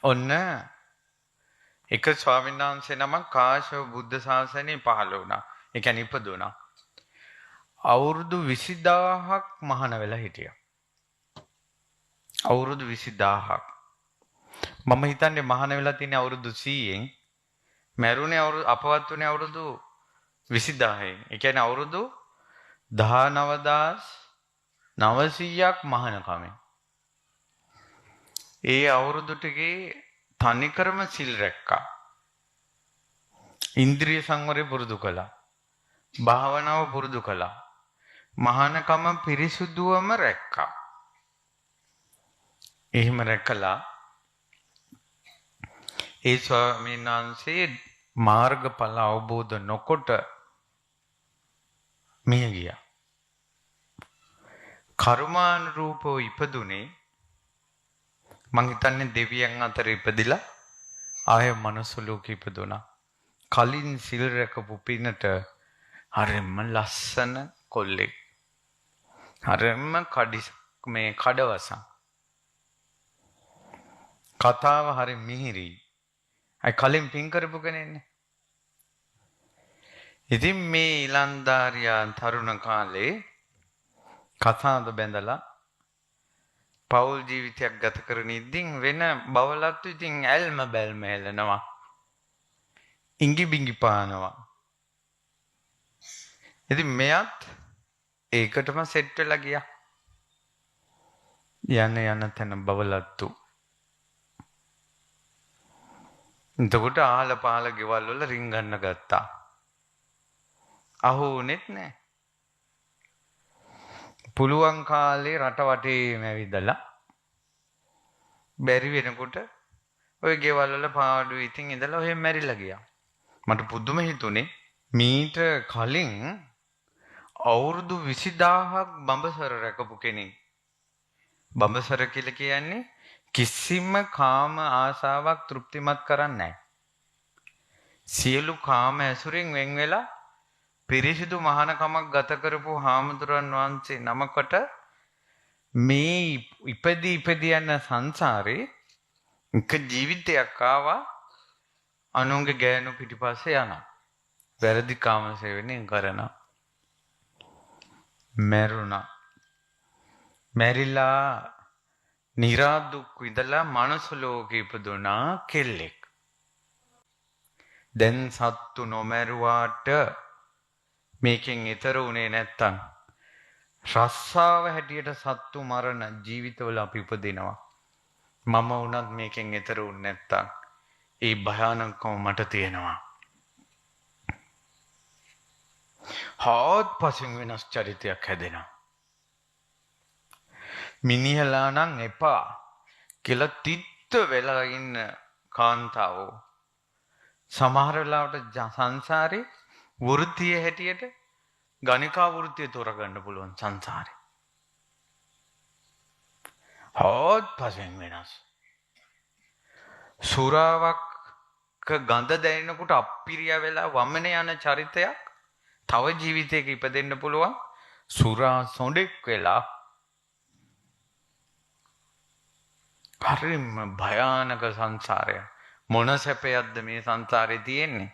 ඔන්න එක ස්වාමීන් වහන්සේ නමක් කාශ්‍යප බුද්ධ ශාසනයේ පහළ වුණා. ඒ කියන්නේ ඉපදුණා. අවුරුදු 20000ක් මහාන වෙලා හිටියා. අවුරුදු 20000ක්. මම හිතන්නේ මහාන වෙලා තියෙන්නේ අවුරුදු 100න්. මැරුණේ අපවත් වුණේ අවුරුදු 20000න්. ඒ කියන්නේ අවුරුදු 19900ක් මහාන කමෙන්. ඒ අවුරුදු ටිකේ තනිකරම සිල් රැක්කා. ඉන්ද්‍රිය සංවරය පුරුදු කළා. භාවනාව පුරුදු කළා. මහානකම පිරිසුදුවම රැක්කා. එහෙම රැකලා ඒ ස්වාමීන් වහන්සේ මාර්ගඵල අවබෝධ නොකොට මිය ගියා. කර්මානුරූපව ඉපදුනේ මං හිතන්නේ දෙවියන් අතර ඉපදිලා ආය මනුස්ස ලෝකෙ ඉපදුනා. කලින් සිල් රැකපු පිනට හරිම ලස්සන කොල්ලෙක්. හරිම කඩවසම්. කතාව හරි මිහිරි. අය කලින් පින් කරපු කෙනෙන්නේ. ඉතින් මේ ඊලන්දාරියා තරුණ කාලේ කතාද බැඳලා පෞල් ජීවිතයක් ගත කරන ඉදින් වෙන බවලත්තු ඉතින් ඇල්ම බැල්ම හෙලනවා. ඉංගි බිංගි පානවා. ඉතින් මෙයත් ඒකටම සෙට් වෙලා ගියා. යන තැන බවලත්තු. එතකොට ආල පාල ගෙවල් වල රින්ගන්න ගත්තා. අහු උනේත් නෑ. පුළුවන් කාලේ රට වටේම ඇවිදලා බැරි වෙනකොට ওই ගෙවල් වල පාඩු ඉතින් ඉඳලා ඔහෙ මැරිලා ගියා. මට පුදුම හිතුනේ මීට කලින් අවුරුදු 20000ක් බඹසර රැකපු කෙනෙක්. බඹසර කියලා කියන්නේ කිසිම කාම ආසාවක් තෘප්තිමත් කරන්නේ නැහැ. සියලු කාම ඇසුරින් වෙන් වෙලා පිරිසිදු මහානකමක් ගත කරපු හාමුදුරන් වහන්සේ නමකට මේ ඉපදී යන සංසාරේ එක ජීවිතයක් ආවා අනුන්ගේ ගෑනු පිටිපස්සේ යනවා. වැරදි කාම සේවනය කරනවා. මැරුණා. මැරිලා නිරාදුක් විඳලා මනුස්ස ලෝකෙ ඉපදුනා කෙල්ලෙක්. දැන් සත්තු නොමැරුවාට මේකෙන් ඈතර උනේ නැත්තම් රස්සාව හැටියට සත්තු මරණ ජීවිතවල අපි උපදිනවා. මම වුණත් මේකෙන් ඈතර උන්නේ නැත්තම් ඒ භයානකම මට තියෙනවා. හොත්පසින් වෙනස් චරිතයක් හැදෙනවා. මිනිහලා නම් එපා කියලා තිත්ත වෙලා ඉන්න කාන්තාවෝ සමහර වෙලාවට සංසාරේ වෘත්තිය හැටියට ගණිකා වෘත්තිය තෝරගන්න පුළුවන් සංසාරේ. හොත්පසින් වෙනස්. සුරාවක් ගඳ දැනෙනකොට අප්පිරිය වෙලා වමන යන චරිතයක් තව ජීවිතයක ඉපදෙන්න පුළුවන්. සුරා සොඬෙක් වෙලා හරිම භයානක සංසාරය. මොන සැපයක්ද මේ සංසාරේ තියෙන්නේ?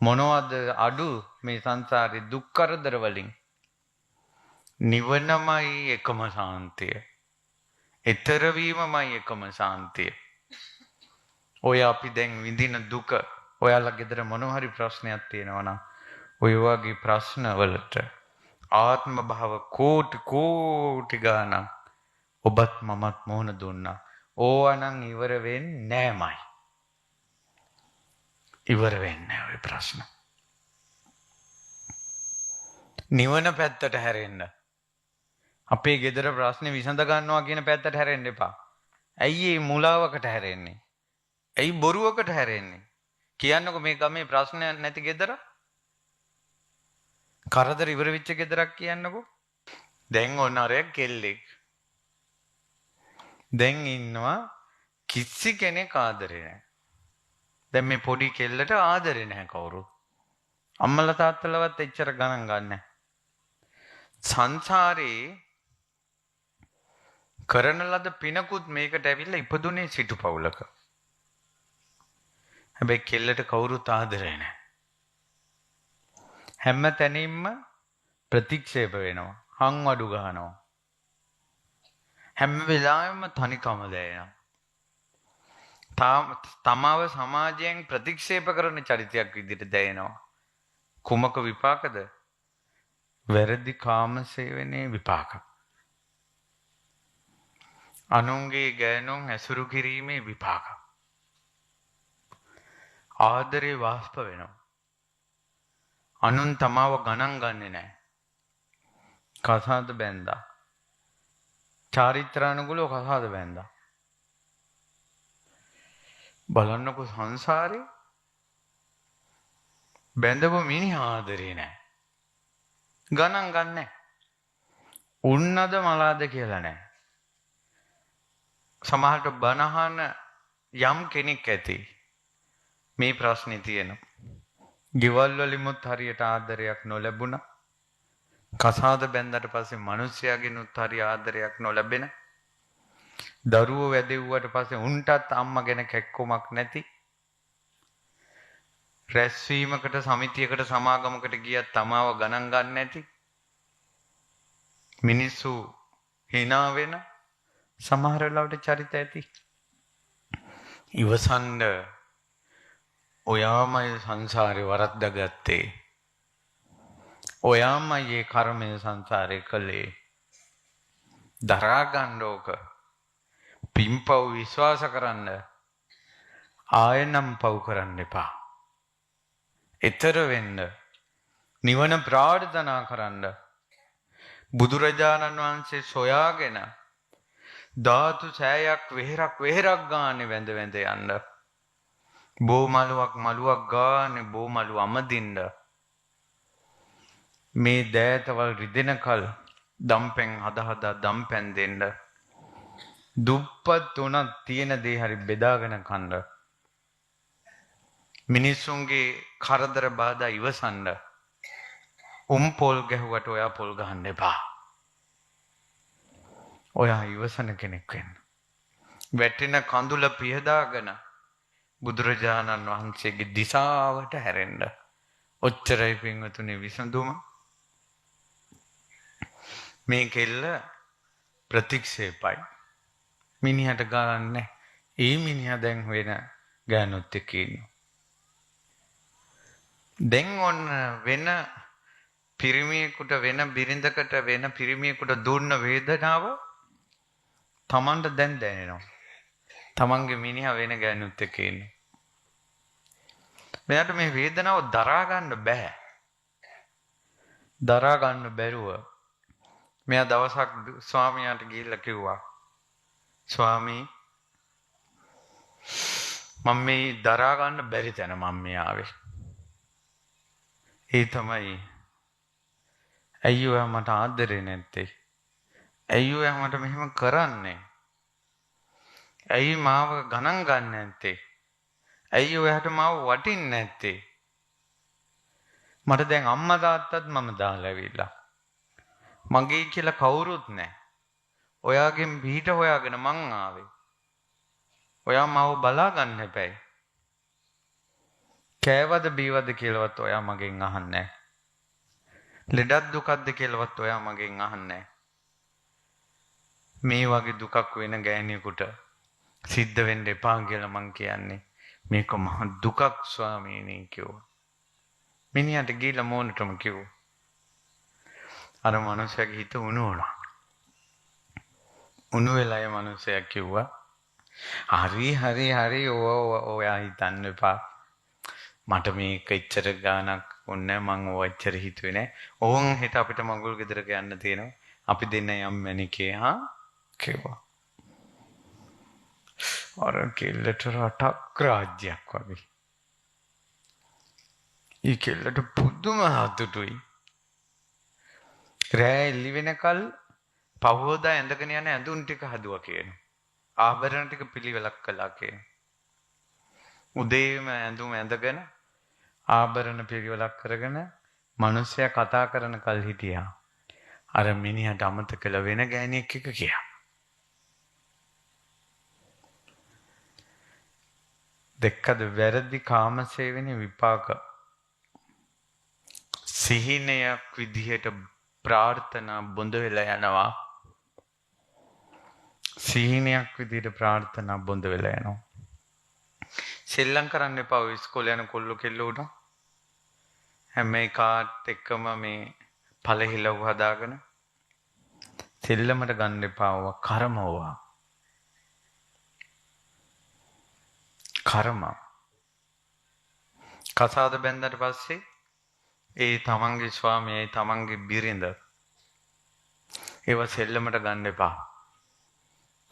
මොනවද අඩු මේ සංසාරේ දුක් කරදර වලින්? නිවනමයි එකම සාන්තිය. ඊතර වීමමයි එකම සාන්තිය. ඔය අපි දැන් විඳින දුක ඔයාලා ගෙදර මොන හරි ප්‍රශ්නයක් තියෙනවා නම් ඔය වගේ ප්‍රශ්න වලට ආත්ම භාව කෝටි ගාණක් ඔබත් මමත් මොහොන දුන්නා. ඕවා නම් ඉවර වෙන්නේ නෑමයි. ඉවර වෙන්නේ නෑ ඔය ප්‍රශ්න. නිවන පැත්තට හැරෙන්න. අපේ ගෙදර ප්‍රශ්නේ විසඳ ගන්නවා කියන පැත්තට හැරෙන්න එපා. ඇයි මේ මුලාවකට හැරෙන්නේ? ඇයි බොරුවකට හැරෙන්නේ? කියන්නකො මේ ගමේ ප්‍රශ්න නැති ගෙදර? කරදර ඉවර වෙච්ච ගෙදරක් කියන්නකො. දැන් ඔන්න අර කෙල්ලෙක්. දැන් ඉන්නවා කිසි කෙනෙක් ආදරේ නැහැ. දැන් මේ පොඩි කෙල්ලට ආදරේ නැහැ කවුරුත්. අම්මලා තාත්තලවත් එච්චර ගණන් ගන්නෑ. සංසාරේ කරන ලද පිනකුත් මේකට ඇවිල්ලා ඉපදුනේ සිටු පවුලක. හැබැයි කෙල්ලට කවුරුත් ආදරේ නැහැ. හැම තැනින්ම ප්‍රතික්ෂේප වෙනවා. හංවඩු ගහනවා. හැම වෙලාවෙම තනිකම දැනෙනවා. තමාව සමාජයෙන් ප්‍රතික්ෂේප කරන චරිතයක් විදිහට දැනෙනවා. කුමක විපාකද? වැරදි කාමසේවනයේ විපාක. අනුන්ගේ ගෑනුන් ඇසුරු කිරීමේ විපාක. ආදරේ වාස්ප වෙනවා. අනුන් තමාව ගණන් ගන්නේ නැහැ. කසාද බැන්දා. චාරිත්‍රානුකූලව කසාද බැන්දා. බලන්නකො සංසාරේ බැඳපු මිනිහා ආදරේ නැහැ. ගණන් ගන්නෑ. උන්නද මලාද කියලා නැහැ. සමහරට බනහන යම් කෙනෙක් ඇති. මේ ප්‍රශ්නේ තියෙනවා. ගෙවල් වලිමුත් හරියට ආදරයක් නොලැබුණා. කසාද බැන්දට පස්සේ මිනිස්යාගෙනුත් හරිය ආදරයක් නොලැබෙන. දරුවෝ වැදෙව්වට පස්සේ උන්ටත් අම්මා ගැන කැක්කමක් නැති. රැස්වීමකට සමිතියකට සමාගමකට ගියත් තමාව ගණන් ගන්න නැති. මිනිස්සු hina වෙන සමහර වෙලාවට චරිත ඇති. ඉවසන්න ඔයාමයි සංසාරේ වරද්දාගත්තේ. ඔයාමයි මේ කර්මය සංසාරේ කළේ. දරා ගන්න ඕක. පින්පව් විශ්වාස කරන්න. ආයෙනම් පව් කරන්න එපා. ඊතර වෙන්න. නිවන ප්‍රාර්ථනා කරන්න. බුදුරජාණන් වහන්සේ සොයාගෙන ධාතු සෑයක් වෙහෙරක් ගානේ වැඳ යන්න. බෝමලුවක් මලුවක් ගානේ බෝමලු අමදින්න. මේ දෑතවල් රිදෙනකල් දම්පැන් හදා දම්පැන් දෙන්න. දුප්පත් උනත් තියෙන දේ හරි බෙදාගෙන කන්න. මිනිස්සුන්ගේ කරදර බාධා ඉවසන්න. පොල් ගැහුවට ඔයා පොල් ගහන්න එපා. ඔයා ඉවසන කෙනෙක් වෙන්න. වැටෙන කඳුල පියදාගෙන බුදුරජාණන් වහන්සේගේ දිශාවට හැරෙන්න. ඔච්චරයි පින්වතුනි විසඳුම. මේ කෙල්ල ප්‍රතික්ෂේපයි. මිනිහට ගාන්නේ. ඒ මිනිහා දැන් වෙන ගෑනුත් එක්ක ඉන්නවා. දැන් ඔන්න වෙන පිරිමියෙකුට වෙන බිරිඳකට වෙන පිරිමියෙකුට දුන්න වේදනාව තමන්ට දැන් දැනෙනවා. තමන්ගේ මිනිහා වෙන ගෑනුත් එක්ක ඉන්නේ. මෙයාට මේ වේදනාව දරා ගන්න බෑ. දරා ගන්න බැරුව මෙයා දවසක් ස්වාමියාට ගිහිල්ලා කිව්වා, ස්වාමී මම මේ දරා ගන්න බැරි තැන මම මේ ආවේ. ඒ තමයි ඇයි ඔයා මට ආදරේ නැත්තේ? ඇයි ඔයා මට මෙහෙම කරන්නේ? ඇයි මාව ගණන් ගන්න නැත්තේ? ඇයි ඔයාට මාව වටින්නේ නැත්තේ? මට දැන් අම්මා තාත්තත් මම දාලා ඇවිල්ලා. මගේ කියලා කවුරුත් නැහැ. ඔයාගෙන් පිට හොයාගෙන මං ආවේ. ඔයා මාව බලා ගන්න හැබැයි. කෑවද බීවද කියලාවත් ඔයා මගෙන් අහන්නේ නැහැ. ලෙඩක් දුකක්ද කියලාවත් ඔයා මගෙන් අහන්නේ නැහැ. මේ වගේ දුකක් වෙන ගෑණියෙකුට සිද්ධ වෙන්න එපා කියලා මං කියන්නේ. මේක මහ දුකක් ස්වාමීනි කිව්වා. මිනිහට ගිහලා මෝනටම කිව්වා. අර මනුස්සයාගේ හිත උණු වුණා. උණු වෙලා ඒ මනුස්සයා කිව්වා, හරි ඔයා හිතන්න එපා. මට මේක එච්චර ගානක් ඕනේ මං ඔච්චර හිතුවේ නෑ. ඕන් හිත අපිට මඟුල් ගෙදරක යන්න තියෙනවා. අපි දෙන්න යම් මැනිකේ කිව්වා. අර කෙල්ලට රටක් රාජ්‍යයක් වගේ. ඒ කෙල්ලට පුදුම හතුටුයි. රෑ එළි වෙනකල් පහෝදා ඇඳගෙන යන ඇඳුම් ටික හදුවා කියනවා. ආභරණ ටික පිළිවෙලක් කළා කියනවා. උදේම ඇඳුම් ඇඳගෙන ආභරණ පිළිවෙලක් කරගෙන මිනිස්සයා කතා කරන කල් හිටියා. අර මිනිහට අමතක කළ වෙන ගෑණියෙක් එක කියා. දෙක්කද වැරදි කාමසේවනයේ විපාක සිහිනයක් විදිහට ප්‍රාර්ථනා බොඳ වෙලා යනවා. සිහිනයක් විදිහට ප්‍රාර්ථනා බොඳ වෙලා යනවා. සෙල්ලම් කරන්න එපා. ඔය ඉස්කෝලේ යන කොල්ලෝ කෙල්ලෝ උනා හැම එකාත් එක්කම මේ පළහිලව් හදාගෙන සෙල්ලමට ගන්න එපා. කර්මවා කර්ම කසාද බැන්දට පස්සේ ඒ තමන්ගේ ස්වාමියා ඒ තමන්ගේ බිරිඳ ඒව සෙල්ලමට ගන්න එපා.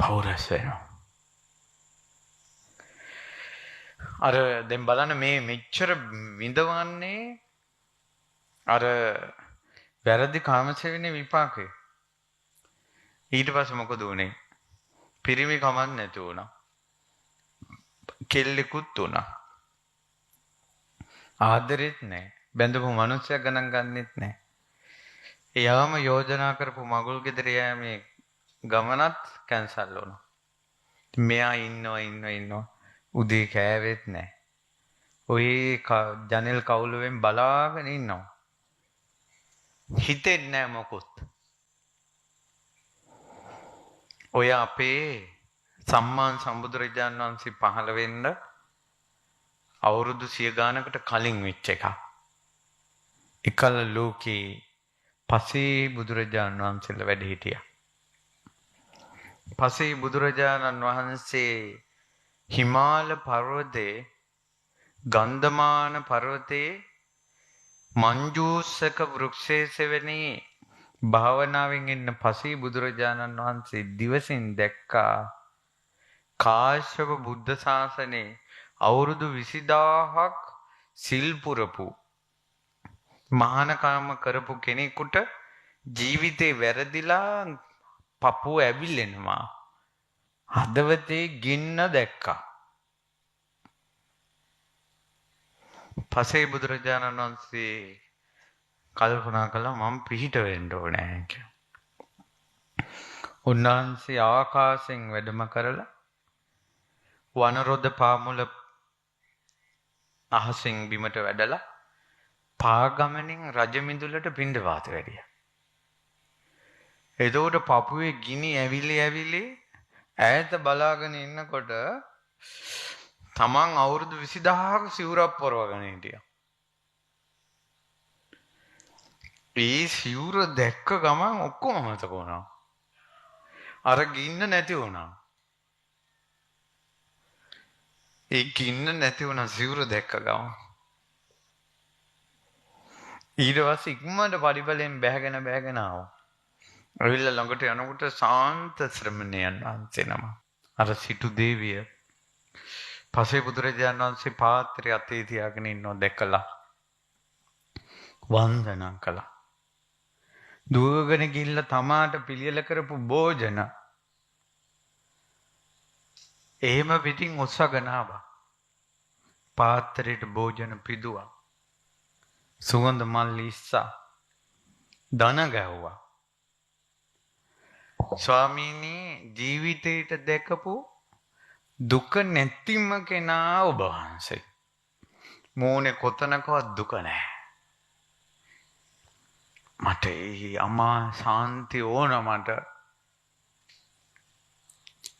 පෞරස් වෙනවා. අර දැන් බලන්න මේ මෙච්චර විඳවන්නේ අර වැරදි කාමසේවනයේ විපාකේ. ඊට පස්සේ මොකද උනේ? පිරිමි කමක් නැති වුණා. කෙල්ලෙකුත් වුණා. ආදරෙත් නැහැ. බැඳපු මනුස්සයා ගණන් ගන්නෙත් නැහැ. එයාම යෝජනා කරපු මගුල් ගෙදර යෑමේ ගමනත් කැන්සල් වුණා. මෙයා ඉන්නවා. උදේ කෑවෙත් නැහැ. ඔය ජනෙල් කවුළුවෙන් බලාගෙන ඉන්නවා. හිතෙන්නේ නැහැ මොකොත්. ඔය අපේ සම්මා සම්බුදුරජාණන් වහන්සේ පහළ වෙන්න අවුරුදු 100 ගානකට කලින් වෙච්ච එකක්. එකල ලෝකේ පසේ බුදුරජාණන් වහන්සේලා වැඩ හිටියා. පසේ බුදුරජාණන් වහන්සේ හිමාල පර්වතයේ ගන්ධමාන පර්වතයේ මංජූසක වෘක්ෂයේ සෙවණේ භාවනාවෙන් ඉන්න පසේ බුදුරජාණන් වහන්සේ දිවසින් දැක්කා කාශ්‍යප බුද්ධ ශාසනයේ අවුරුදු 20000ක් සිල් පුරපු මහානකම කරපු කෙනෙකුට ජීවිතේ වැරදිලා පපුව ඇවිලෙනවා. හදවතේ ගින්න දැක්කා. පසේ බුදුරජාණන් වහන්සේ කල්පනා කළා මම පිහිට වෙන්න ඕනේ කියලා. උන්වහන්සේ ආකාශයෙන් වැඩම කරලා වනරොද පාමුල අහසින් බිමට වැඩලා පාගමනින් රජමිඳුලට පිණ්ඩපාත වැඩියා. එතකොට පපුවේ ගිනි ඇවිලි ඈත බලාගෙන ඉන්නකොට තමන් අවුරුදු 20000ක සිවුරක් පොරවගෙන හිටියා. ඒ සිවුර දැක්ක ගමන් ඔක්කොම මතක වුණා. අර ගින්න නැති වුණා. ඒ ගින්න නැති වුණා සිවුර දැක්ක ගමන්. ඊට පස්සේ ඉක්මනට පරිබලෙන් බැහැගෙන ආවා. අවිල්ල ළඟට යනකොට සාන්ත ශ්‍රමණයන් වහන්සේ නම. අර සිටු දේවිය පසේ බුදුරජාණන් වහන්සේ පාත්‍රය අතේ තියාගෙන ඉන්නව දැකලා වන්දනා කළා. දුවගෙන ගිහිල්ලා තමාට පිළියෙල කරපු භෝජන එහෙම පිටින් උස්සගෙන ආවා. පාත්‍රයට භෝජන පිදුවා. සුවඳ මල් ඉස්සා දන ගැහුවා. ස්වාමීනි ජීවිතේට දැකපු දුක නැතිම කෙනා ඔබ වහන්සේ. මෝනේ කොතනකවත් දුක නැහැ. මට අමා ශාන්ති ඕන මට.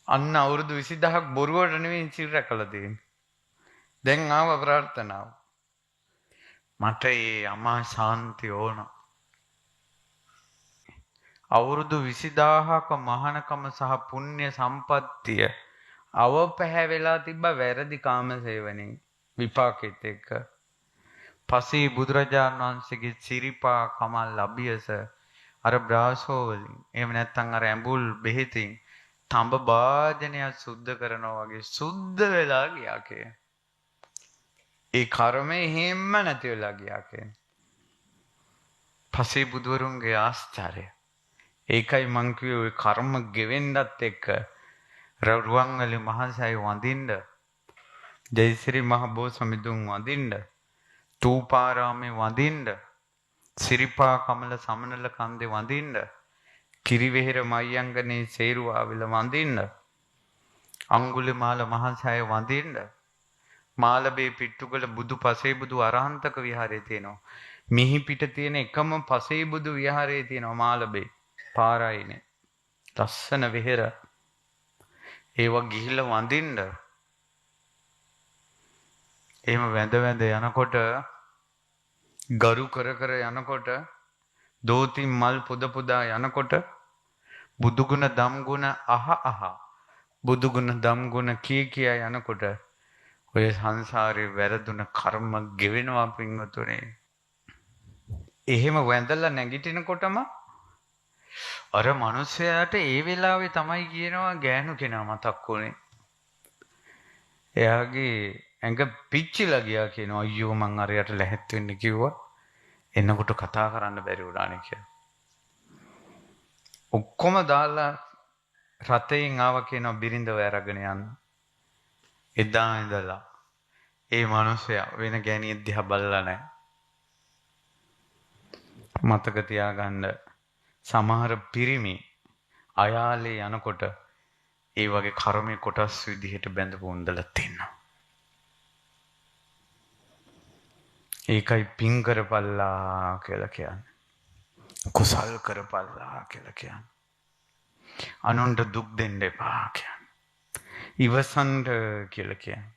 අන්න අවුරුදු 20000ක් බොරුවට නෙවෙයි සිල් රැකලා තියෙන්නේ. දැන් ආව ප්‍රාර්ථනාව. මට අමා ශාන්ති ඕන. අවුරුදු 20000ක මහානකම සහ පුණ්‍ය සම්පත්තිය අවපැහැවෙලා තිබ්බ වැරදි කාමසේවනේ විපාකෙත් එක්ක. පසේ බුදුරජාණන් වහන්සේගේ සිරිපා කමල් අභියස අර බ්‍රාසෝ වලින් එහෙම නැත්නම් අර ඇඹුල් බෙහෙතින් තඹ වාදනයක් සුද්ධ කරනවා වගේ සුද්ධ වෙලා ගියා කිය. ඒ කර්මය හැම නැති වෙලා ගියා කිය. පසේ බුදුවරුන්ගේ ආශ්චර්යය. ඒකයි මං කිව්වේ ඔය කර්ම ගෙවෙන්නත් එක්ක රුවන්වැලි මහසෑය වඳින්න, ජයශ්‍රී මහ බෝසමිඳුන් වඳින්න, තූපාරාමේ වඳින්න, සිරිපා කමල සමනල කන්දේ වඳින්න, කිරිවෙහෙර මයංගනේ සේරුවාවිල වඳින්න, අඟුලිමාල මහසෑය වඳින්න, මාළඹේ පිට්ටුකල බුදු පසේබුදු අරහන්තක විහාරයේ තියෙනවා. මිහි පිට තියෙන එකම පසේබුදු විහාරයේ තියෙනවා මාළඹේ. පාරායිනේ. ලස්සන විහෙර. ඒවා ගිහිල්ලා වඳින්න. එහෙම වැඳ වැඳ යනකොට ගරු කර කර යනකොට දෝතින් මල් පුද පුදා යනකොට බුදුගුණ දම්ගුණ අහ බුදුගුණ දම්ගුණ කියා යනකොට ඔය සංසාරේ වැරදුන කර්ම ගෙවෙනවා පින්වතුනේ. එහෙම වැඳලා නැගිටිනකොටම අර මිනිස්සයාට ඒ වෙලාවේ තමයි කියනවා ගෑනු කෙනා මතක් වුනේ. එයාගේ ඇඟ පිච්චිලා ගියා කියනවා අයියෝ මං අරයට ලැහැත් වෙන්න කිව්වා. එන්නකොට කතා කරන්න බැරි වුණානේ කියලා. ඔක්කොම දාලා රතෙන් ආව කියනවා බිරිඳව අරගෙන යන්න. එදා ඉඳලා ඒ මිනිස්සයා වෙන ගෑණියෙක් දිහා බලලා නැහැ. මතක තියාගන්න සමහර පිරිමි අයාලේ යනකොට ඒ වගේ කර්මයේ කොටස් විදිහට බැඳපු උන්දලා තියෙනවා. ඒකයි පින් කරපල්ලා කියලා කියන්නේ. කුසල් කරපල්ලා කියලා කියන්නේ. අනුන්ට දුක් දෙන්න එපා කියන්නේ. ඉවසන්න කියලා කියන්නේ.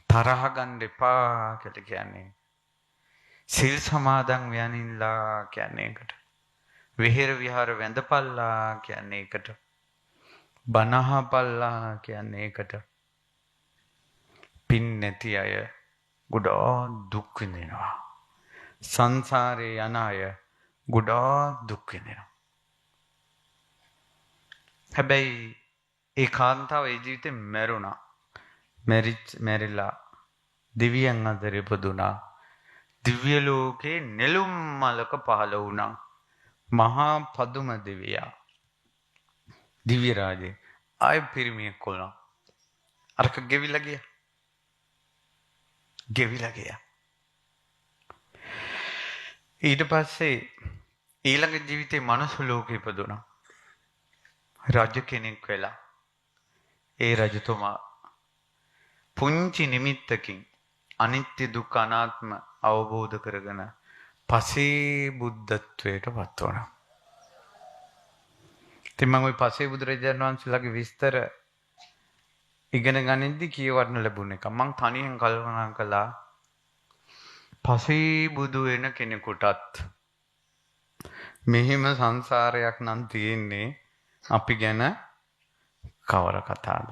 තරහ ගන්න එපා කියලා කියන්නේ. සිල් සමාදන් වෙනින්ලා කියන්නේ ඒකට. විහෙර විහාර වැඳපල්ලා කියන්නේ ඒකට. බනහපල්ලා කියන්නේ ඒකට. පින් නැති අය ගොඩාක් දුක් විඳිනවා. සංසාරේ යන අය ගොඩාක් දුක් විඳිනවා. හැබැයි ඒ කාන්තාව ඒ ජීවිතේ මැරුණා. මැරිලා දිව්‍යයන් අතර ඉපදුනා. දිව්‍ය ලෝකේ නෙළුම් මලක පහළ වුණා. මහා පදුම දිව්‍යයා. දිව්‍ය රාජේ ආය පිරිමියෙක් වුණා. අරක ගෙවිලා ගියා. ඊට පස්සේ ඊළඟ ජීවිතේ මනුස්ස ලෝකෙ ඉපදුණා. රජ කෙනෙක් වෙලා. ඒ රජතුමා පුංචි නිමිත්තකින් අනිත්‍ය දුක්ඛ අනාත්ම අවබෝධ කරගෙන පසේ බුද්ධත්වයට පත් වුණා. ඉතින් මම ওই පසේ බුදුරජාණන් වහන්සේලාගේ විස්තර ඉගෙන ගනිද්දි කියවන්න ලැබුණ එක. මං තනියෙන් කල්පනා කළා පසේ බුදු වෙන කෙනෙකුටත් මෙහිම සංසාරයක් නම් තියෙන්නේ අපි ගැන කවර කතාවද?